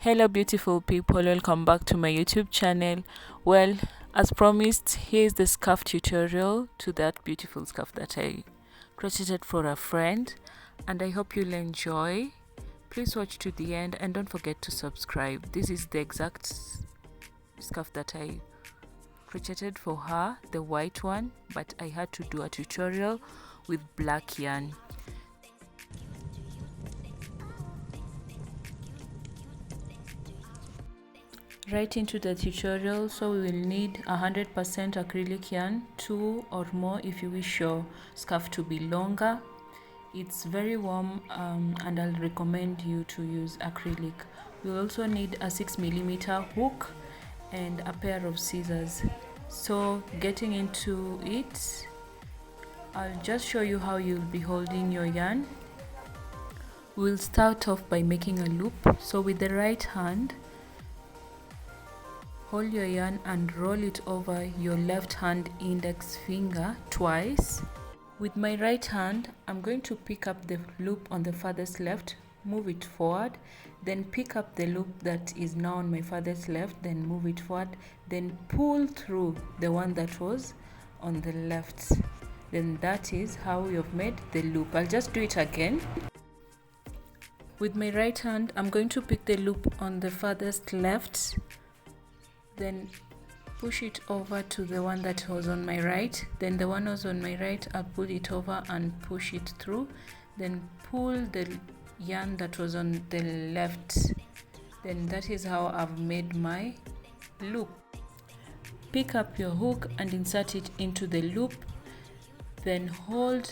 Hello beautiful people, welcome back to my YouTube channel. Well, as promised, here's the scarf tutorial to that beautiful scarf that I crocheted for a friend, and I hope you'll enjoy. Please watch to the end and don't forget to subscribe. This is the exact scarf that I crocheted for her, the white one, but I had to do a tutorial with black yarn. Right into the tutorial. So we will need 100% acrylic yarn, 2 or more if you wish your scarf to be longer. It's very warm and I'll recommend you to use acrylic. We'll also need a 6mm hook and a pair of scissors. So getting into it, I'll just show you how you'll be holding your yarn. We'll start off by making a loop. So with the right hand, hold your yarn and roll it over your left hand index finger twice. With my right hand, I'm going to pick up the loop on the farthest left, move it forward, then pick up the loop that is now on my farthest left, then move it forward, then pull through the one that was on the left. Then that is how you've made the loop. I'll just do it again. With my right hand, I'm going to pick the loop on the farthest left, then push it over to the one that was on my right, then the one was on my right, I'll pull it over and push it through, then pull the yarn that was on the left. Then that is how I've made my loop. Pick up your hook and insert it into the loop, then hold,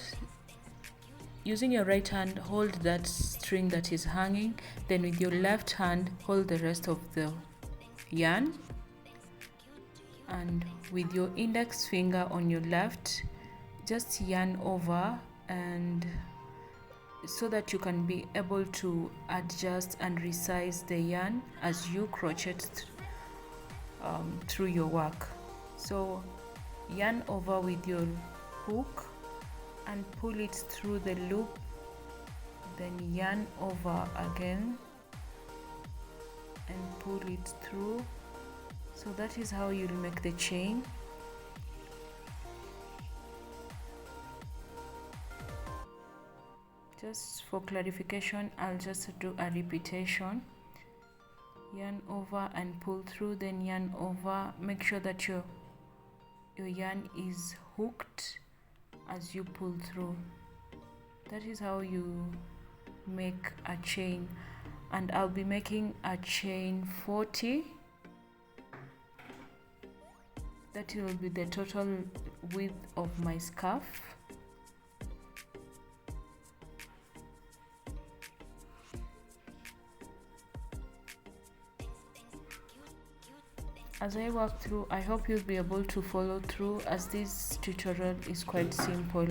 using your right hand, hold that string that is hanging, then with your left hand hold the rest of the yarn, and with your index finger on your left, just yarn over, and so that you can be able to adjust and resize the yarn as you crochet through your work. So yarn over with your hook and pull it through the loop, then yarn over again and pull it through. So that is how you'll make the chain. Just for clarification, I'll just do a repetition. Yarn over and pull through, then yarn over. Make sure that your yarn is hooked as you pull through. That is how you make a chain, and I'll be making a chain 40. That will be the total width of my scarf. As I walk through, I hope you'll be able to follow through, as this tutorial is quite simple.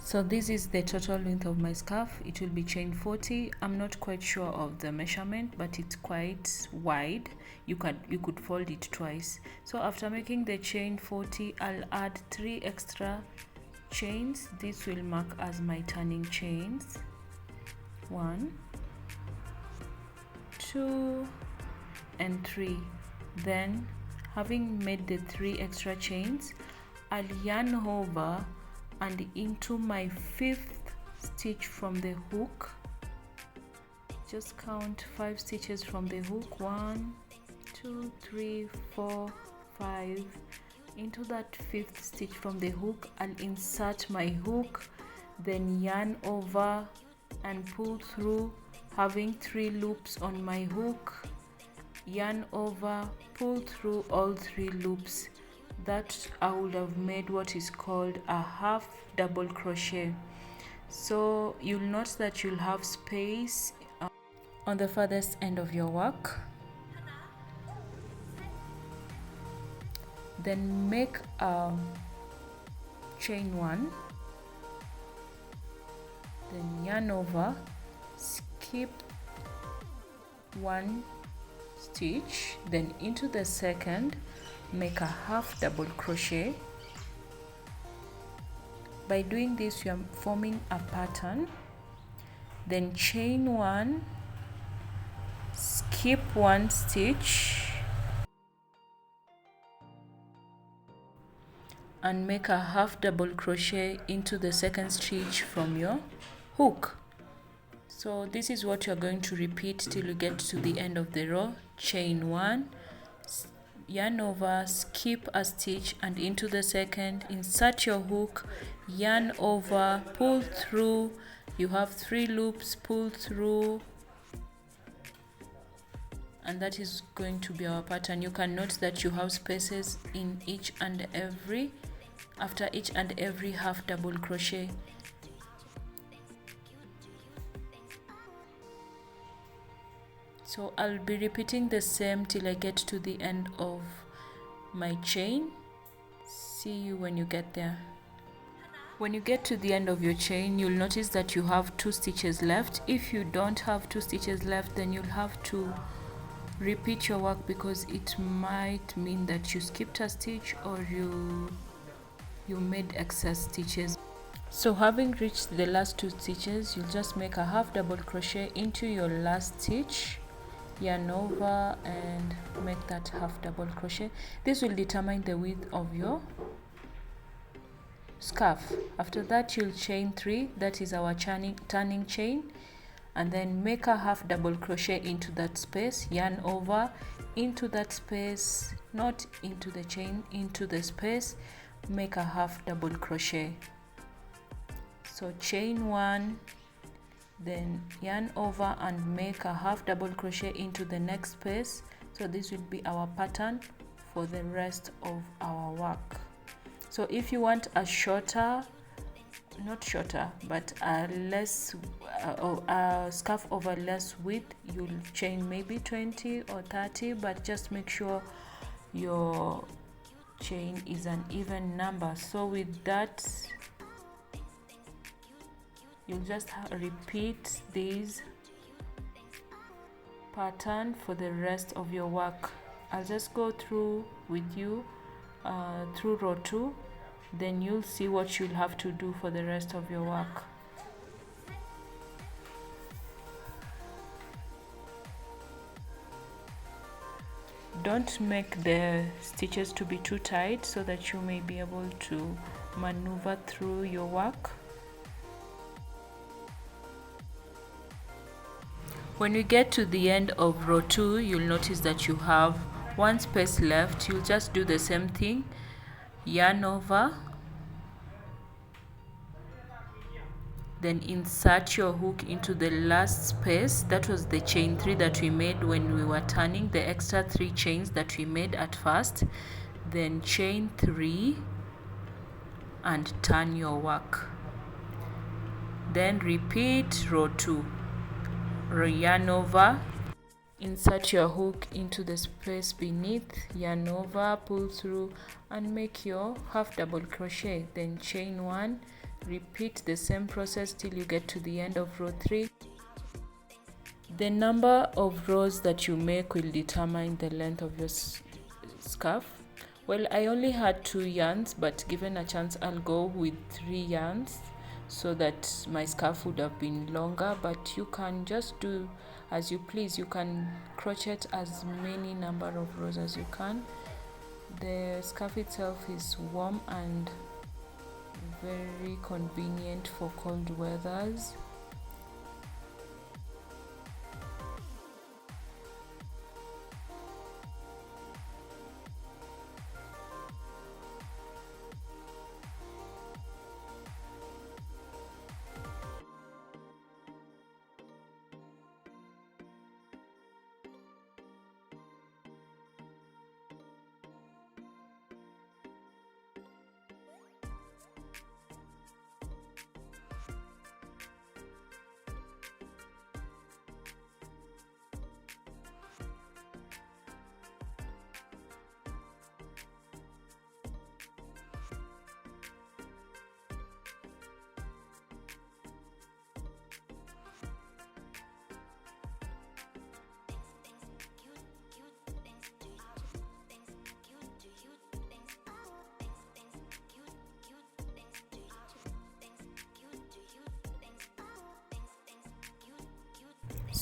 So this is the total length of my scarf. It will be chain 40. I'm not quite sure of the measurement, but it's quite wide. You could fold it twice. So after making the chain 40, I'll add 3 extra chains. This will mark as my turning chains. 1, 2, and 3. Then, having made the 3 extra chains, I'll yarn over and into my 5th stitch from the hook. Just count 5 stitches from the hook. 1, 2, 3, 4, 5. Into that 5th stitch from the hook, I'll insert my hook, then yarn over and pull through, having 3 loops on my hook. Yarn over, pull through all 3 loops. that I would have made what is called a half double crochet. So you'll notice that you'll have space on the furthest end of your work. Then make a chain 1, then yarn over, skip 1 stitch, then into the second make a half double crochet. By doing this you are forming a pattern, then chain 1, skip 1 stitch and make a half double crochet into the second stitch from your hook. So this is what you're going to repeat till you get to the end of the row. Chain 1, yarn over, skip a stitch and into the second, insert your hook, yarn over, pull through. You have 3 loops, pull through, and that is going to be our pattern. You can note that you have spaces in each and every, after each and every half double crochet. So I'll be repeating the same till I get to the end of my chain. See you when you get there. When you get to the end of your chain, you'll notice that you have 2 stitches left. If you don't have 2 stitches left, then you'll have to repeat your work, because it might mean that you skipped a stitch or you made excess stitches. So having reached the last 2 stitches, you'll just make a half double crochet into your last stitch, yarn over and make that half double crochet. This will determine the width of your scarf. After that you'll chain 3, that is our turning chain, and then make a half double crochet into that space, yarn over into that space, not into the chain, into the space, make a half double crochet. So chain 1, then yarn over and make a half double crochet into the next space. So this will be our pattern for the rest of our work. So if you want a shorter, not shorter, but a less a scarf over less width, you'll chain maybe 20 or 30, but just make sure your chain is an even number. So with that, you'll just repeat this pattern for the rest of your work. I'll just go through with you through row 2, then you'll see what you'll have to do for the rest of your work. Don't make the stitches to be too tight so that you may be able to maneuver through your work. When you get to the end of row 2, you'll notice that you have 1 space left. You'll just do the same thing, yarn over, then insert your hook into the last space. That was the chain 3 that we made when we were turning, the extra 3 chains that we made at first. Then chain 3 and turn your work. Then repeat row 2. Yarn over, insert your hook into the space beneath, yarn over, pull through and make your half double crochet. Then chain 1, repeat the same process till you get to the end of row 3. The number of rows that you make will determine the length of your scarf. Well, I only had 2 yarns, but given a chance I'll go with 3 yarns so that my scarf would have been longer, but you can just do as you please. You can crochet as many number of rows as you can. The scarf itself is warm and very convenient for cold weathers.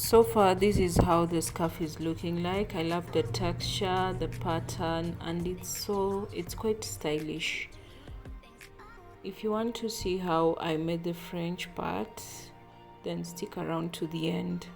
So far this is how the scarf is looking like. I love the texture, the pattern, and it's quite stylish. If you want to see how I made the French part, then stick around to the end.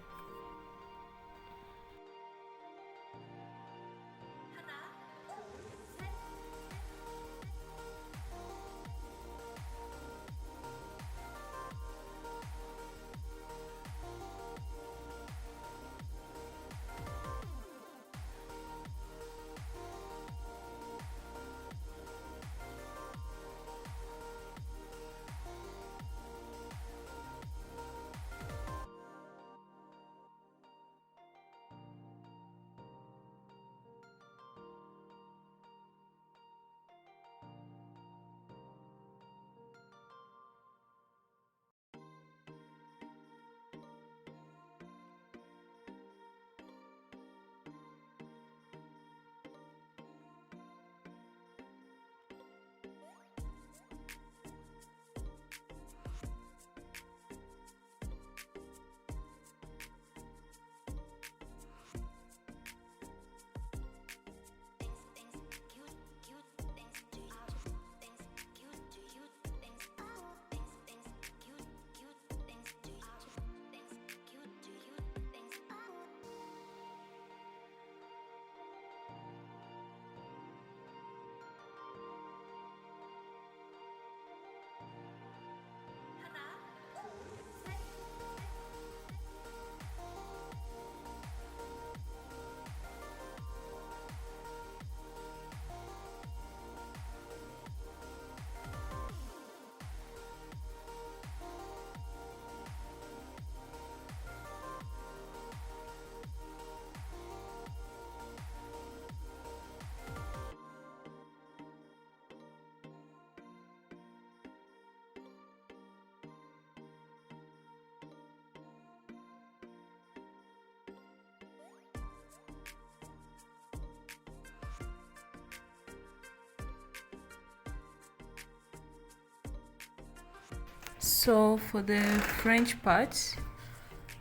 So for the French part,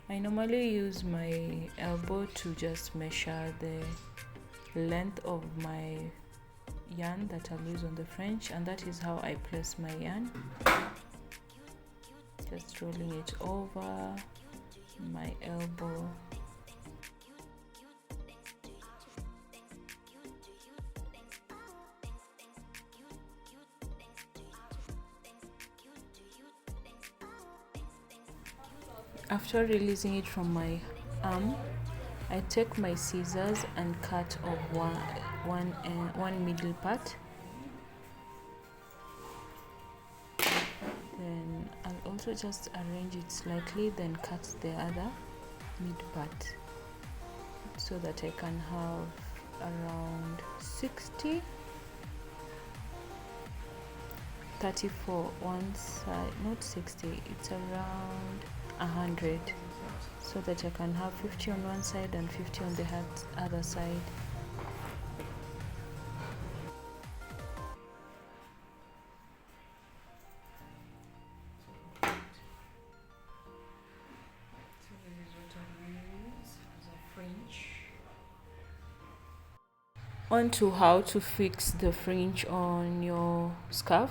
I normally use my elbow to just measure the length of my yarn that I'll use on the French, and that is how I place my yarn. Just rolling it over my elbow. After releasing it from my arm, I take my scissors and cut off one middle part. Then I'll also just arrange it slightly, then cut the other mid part so that I can have around 34 one side, not 60, it's around 100, so that I can have 50 on one side and 50 on the other side. So this is what I'm going to use as a fringe. On to how to fix the fringe on your scarf.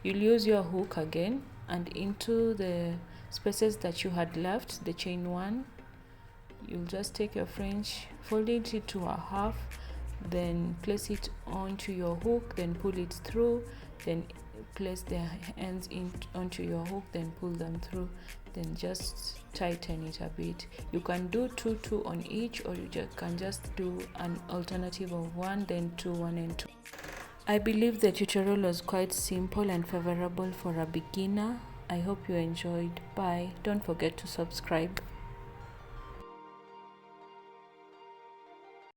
You'll use your hook again, and into the spaces that you had left, the chain one, you'll just take your fringe, fold it to a half, then place it onto your hook, then pull it through, then place the ends onto your hook, then pull them through, then just tighten it a bit. You can do two on each, or you can just do an alternative of one, then two, one and two. I believe the tutorial was quite simple and favorable for a beginner. I hope you enjoyed. Bye. Don't forget to subscribe.